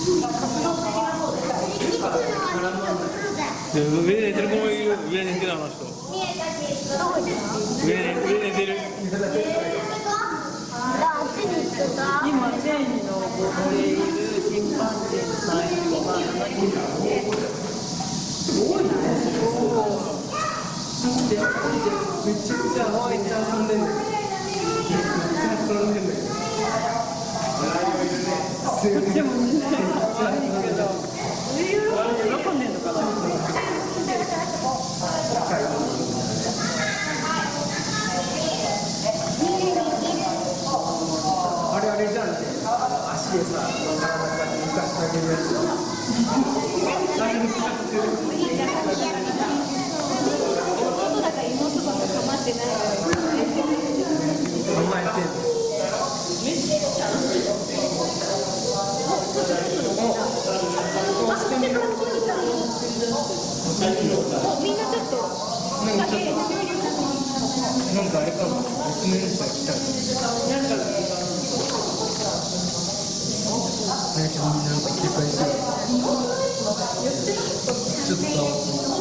上で寝てる子もいる。上で寝てるあの人。上で寝てる。今チェーンに登っているチンパンジーの最後はめちゃくちゃ遊んでんねん。でもみんな可愛いけど、喜んでんのかな。あれじゃんね。足でさ、昔かけるやつ。妹だから妹とか構ってないから。甘えてんの。みんなちょっとなんかあれかも。別のやつが来た。なんか切り替えしてる。ちょっとざわついてる。